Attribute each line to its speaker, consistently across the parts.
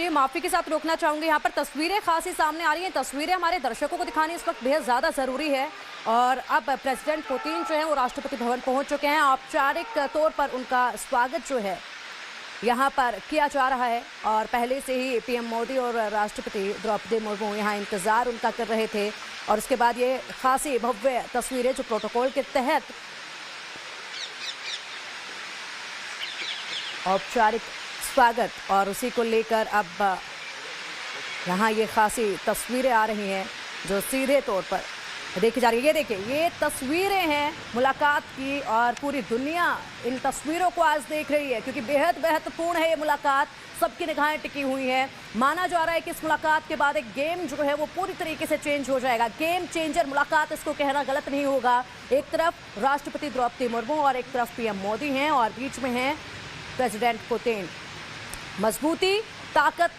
Speaker 1: चाहिए, माफी के साथ रोकना चाहूंगी। यहाँ पर तस्वीरें खासी सामने आ रही हैं, तस्वीरें हमारे दर्शकों को दिखानी इस वक्त बेहद ज़्यादा ज़रूरी है। और अब प्रेसिडेंट पुतिन जो है वो राष्ट्रपति भवन पहुंच चुके हैं। औपचारिक तौर पर उनका स्वागत जो है यहाँ पर किया जा रहा है और पहले से ही पीएम मोदी और राष्ट्रपति द्रौपदी मुर्मू यहाँ इंतजार उनका कर रहे थे। और उसके बाद ये खासी भव्य तस्वीरें जो प्रोटोकॉल के तहत औपचारिक स्वागत और उसी को लेकर अब यहाँ ये खासी तस्वीरें आ रही हैं जो सीधे तौर पर देखी जा रही है। ये देखिए, ये तस्वीरें हैं मुलाकात की और पूरी दुनिया इन तस्वीरों को आज देख रही है क्योंकि बेहद महत्वपूर्ण है ये मुलाकात। सबकी निगाहें टिकी हुई हैं। माना जा रहा है कि इस मुलाकात के बाद एक गेम जो है वो पूरी तरीके से चेंज हो जाएगा। गेम चेंजर मुलाकात, इसको कहना गलत नहीं होगा। एक तरफ राष्ट्रपति द्रौपदी मुर्मू और एक तरफ पीएम मोदी हैं और बीच में हैं प्रेसिडेंट पुतिन। मजबूती, ताकत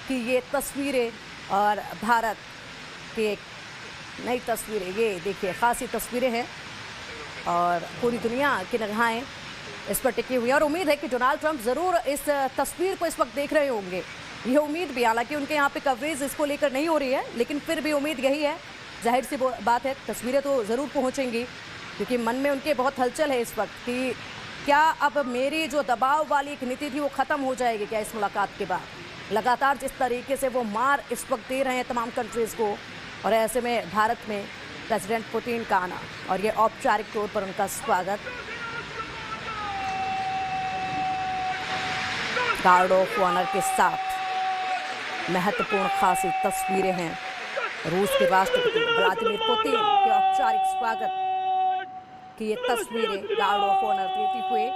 Speaker 1: की ये तस्वीरें और भारत की एक नई तस्वीरें, ये देखिए खासी तस्वीरें हैं और पूरी दुनिया की निगाहें इस पर टिकी हुई है। और उम्मीद है कि डोनाल्ड ट्रंप ज़रूर इस तस्वीर को इस वक्त देख रहे होंगे। ये उम्मीद भी, हालांकि उनके यहाँ पे कवरेज इसको लेकर नहीं हो रही है, लेकिन फिर भी उम्मीद यही है। जाहिर सी बात है, तस्वीरें तो ज़रूर पहुँचेंगी क्योंकि मन में उनके बहुत हलचल है इस वक्त कि क्या अब मेरी जो दबाव वाली एक नीति थी वो ख़त्म हो जाएगी क्या इस मुलाकात के बाद। लगातार जिस तरीके से वो मार इस वक्त दे रहे हैं तमाम कंट्रीज़ को, और ऐसे में भारत में प्रेसिडेंट पुतिन का आना और ये औपचारिक तौर पर उनका स्वागत। गार्ड ऑफ ऑनर के साथ महत्वपूर्ण खासी तस्वीरें हैं। रूस के राष्ट्रपति व्लादिमीर पुतिन के औपचारिक स्वागत की ये तस्वीरें गार्ड ऑफ ऑनर देते हुए।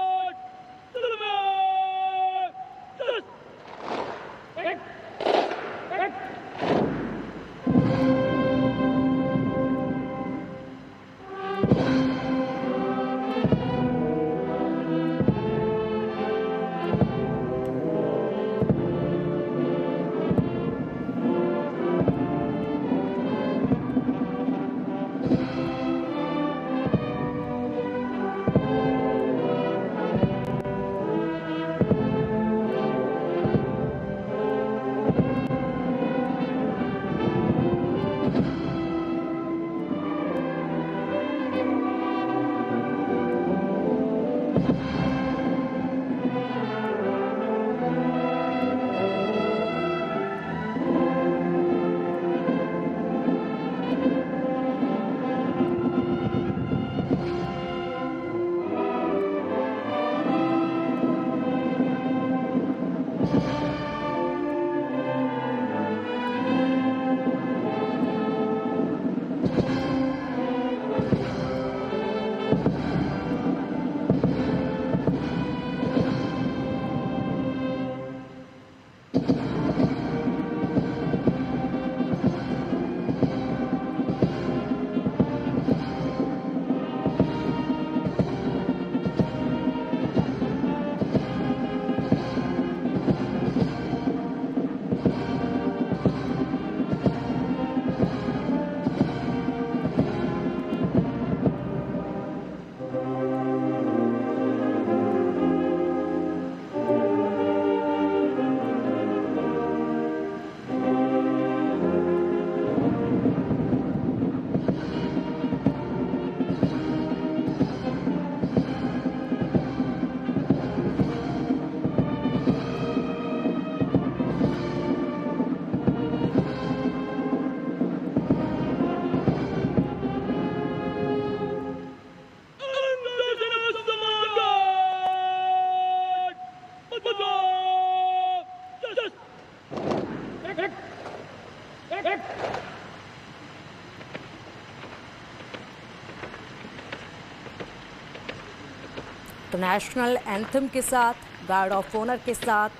Speaker 1: तो नेशनल एंथम के साथ, गार्ड ऑफ ऑनर के साथ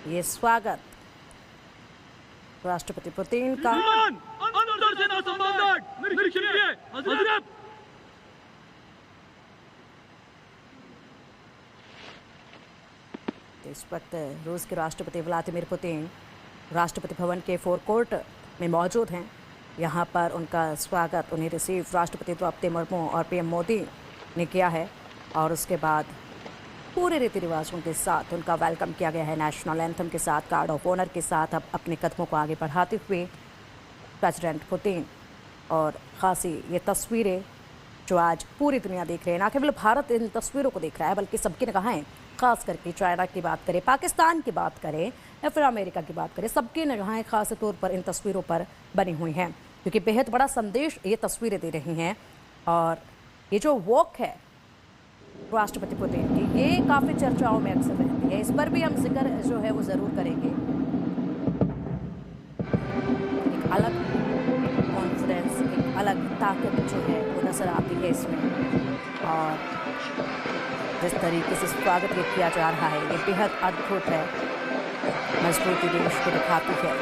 Speaker 1: ये स्वागत राष्ट्रपति पुतिन का। इस वक्त रूस के राष्ट्रपति व्लादिमीर पुतिन राष्ट्रपति भवन के फोरकोर्ट में मौजूद हैं। यहाँ पर उनका स्वागत, उन्हें रिसीव राष्ट्रपति द्रौपदी मुर्मू और पीएम मोदी ने किया है। और उसके बाद पूरे रीति रिवाजों के साथ उनका वेलकम किया गया है। नेशनल एंथम के साथ, गार्ड ऑफ ऑनर के साथ अब अपने कदमों को आगे बढ़ाते हुए प्रेसिडेंट पुतिन। और खासी ये तस्वीरें जो आज पूरी दुनिया देख रहे हैं, ना केवल भारत इन तस्वीरों को देख रहा है बल्कि सबकी निगाहें, खास करके चाइना की बात करें, पाकिस्तान की बात करें या फिर अमेरिका की बात करें, सबकी निगाहें खास तौर पर इन तस्वीरों पर बनी हुई हैं, क्योंकि बेहद बड़ा संदेश ये तस्वीरें दे रही हैं। और ये जो वॉक है राष्ट्रपति पुतिन की, ये काफ़ी चर्चाओं में अक्सर रहती है। इस पर भी हम जिक्र जो है वो ज़रूर करेंगे। एक अलग कॉन्फिडेंस, एक अलग ताकत जो है वो नज़र आती है इसमें। और जिस तरीके से स्वागत ये किया जा रहा है, ये बेहद अद्भुत है, मजबूती देश को दिखाती है।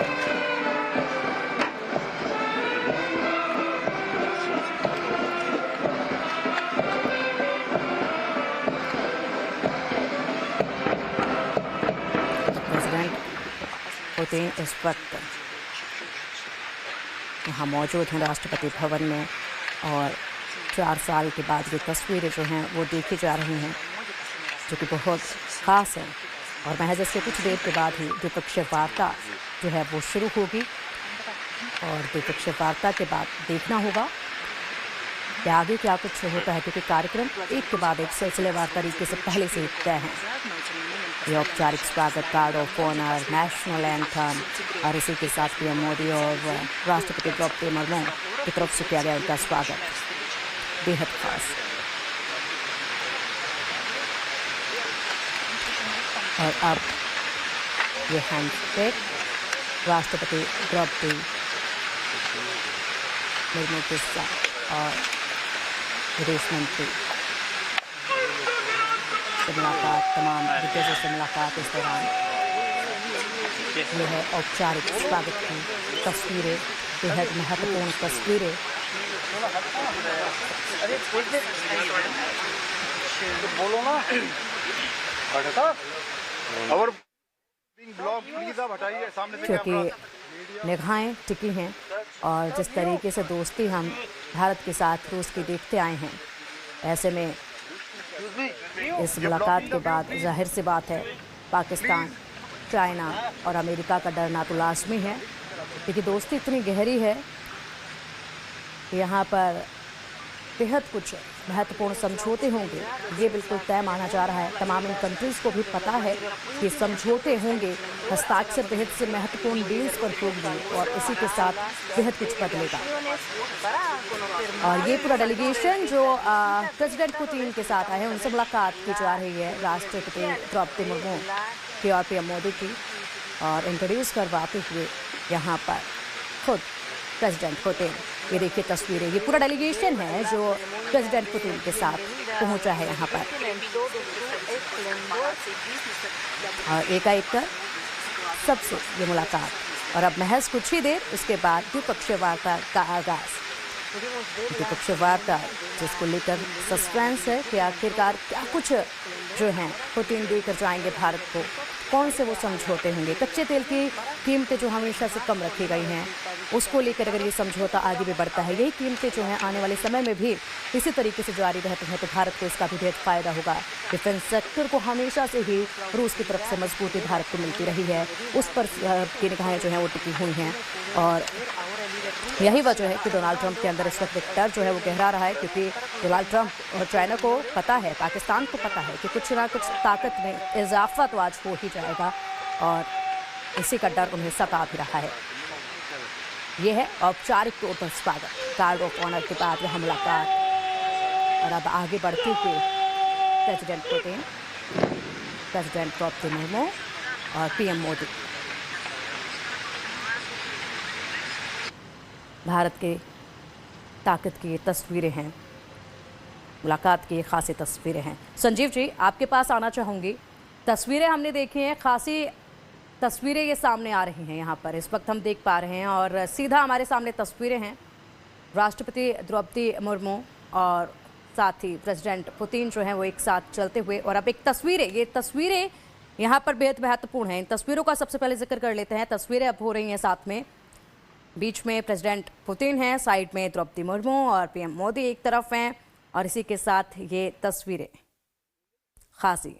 Speaker 1: पुतिन इस वक्त यहाँ मौजूद हैं राष्ट्रपति भवन में, और 4 साल के बाद ये तस्वीरें जो हैं वो देखी जा रही हैं, जो कि बहुत ख़ास है। और महज इसके कुछ देर के बाद ही द्विपक्षीय वार्ता जो है वो शुरू होगी, और द्विपक्षीय वार्ता के बाद देखना होगा कि आगे क्या कुछ होता है, क्योंकि कार्यक्रम एक के बाद एक सिलसिलेवार तरीके से पहले से तय हैं। ये औपचारिक स्वागत, guard of honour, national anthem, और इसी के साथ पीएम मोदी और राष्ट्रपति द्रौपदी मुर्मू की तरफ से किया गया उनका स्वागत बेहद खास। और अब ये हैंडशेक राष्ट्रपति द्रौपदी मुर्मू के साथ और विदेश मंत्री मुलाकात, तमाम दिग्गजों से मुलाकात। इस दौरान ये है औपचारिक स्वागत की तस्वीरें, बेहद महत्वपूर्ण तस्वीरें।
Speaker 2: बोलो ना,
Speaker 1: क्योंकि निगाहें टिकी हैं, और जिस तरीके से दोस्ती हम भारत के साथ रूस की देखते आए हैं, ऐसे में इस मुलाकात के बाद जाहिर सी बात है पाकिस्तान, चाइना और अमेरिका का डरना तो लाजमी है, क्योंकि दोस्ती इतनी गहरी है कि यहाँ पर बेहद कुछ महत्वपूर्ण समझौते होंगे, ये बिल्कुल तय माना जा रहा है। तमाम इन कंट्रीज़ को भी पता है कि समझौते होंगे, हस्ताक्षर बेहद से महत्वपूर्ण डील्स पर होंगे, और इसी के साथ बेहद कुछ बदलेगा। और ये पूरा डेलीगेशन जो प्रेसिडेंट पुतिन के साथ आए हैं, उनसे मुलाकात की जा रही है राष्ट्रपति द्रौपदी मुर्मू की और पीएम मोदी की, और इंट्रोड्यूस करवाते हुए यहाँ पर खुद प्रेसिडेंट पुतिन। ये देखिए तस्वीरें, ये पूरा डेलीगेशन है जो प्रेसिडेंट पुतिन के साथ पहुंचा है यहाँ पर, और एकाएक कर सबसे ये मुलाकात। और अब महज कुछ ही देर उसके बाद द्विपक्षीय वार्ता का आगाज। द्विपक्षीय वार्ता जिसको लेकर सस्पेंस है कि आखिरकार क्या कुछ जो हैं पुतिन देकर जाएंगे भारत को, कौन से वो समझौते होंगे। कच्चे तेल की कीमतें जो हमेशा से कम रखी गई हैं, उसको लेकर अगर ये समझौता आगे भी बढ़ता है, यही कीमतें जो हैं आने वाले समय में भी इसी तरीके से जारी रहती हैं, तो भारत को इसका भी बेहद फ़ायदा होगा। डिफेंस सेक्टर को हमेशा से ही रूस की तरफ से मजबूती भारत को मिलती रही है, उस पर की निगाहें जो हैं वो टिकी हुई हैं। और यही वजह है कि डोनाल्ड ट्रंप के अंदर इस वक्त एक डर जो है वो गहरा रहा है, क्योंकि डोनाल्ड ट्रंप और चाइना को पता है, पाकिस्तान को पता है कि कुछ ना कुछ ताकत में इजाफा तो आज हो ही जाएगा, और इसी का डर उन्हें सता भी रहा है। ये है औपचारिक तौर पर स्वागत, गार्ड ऑफ ऑनर के बाद यह मुलाकात, और अब आगे बढ़ते हुए president Putin, president Droupadi Murmu और पीएम मोदी। भारत के ताकत की तस्वीरें हैं, मुलाकात की खासी तस्वीरें हैं। संजीव जी, आपके पास आना चाहूँगी। तस्वीरें हमने देखी हैं, खासी तस्वीरें ये सामने आ रही हैं यहाँ पर इस वक्त हम देख पा रहे हैं, और सीधा हमारे सामने तस्वीरें हैं राष्ट्रपति द्रौपदी मुर्मू और साथ ही प्रेसिडेंट पुतिन जो हैं वो एक साथ चलते हुए। और अब एक ये तस्वीरें यहाँ पर बेहद महत्वपूर्ण हैं। इन तस्वीरों का सबसे पहले जिक्र कर लेते हैं। तस्वीरें अब हो रही हैं साथ में, बीच में प्रेसिडेंट पुतिन हैं, साइड में द्रौपदी मुर्मू और पीएम मोदी एक तरफ हैं, और इसी के साथ ये तस्वीरें खासी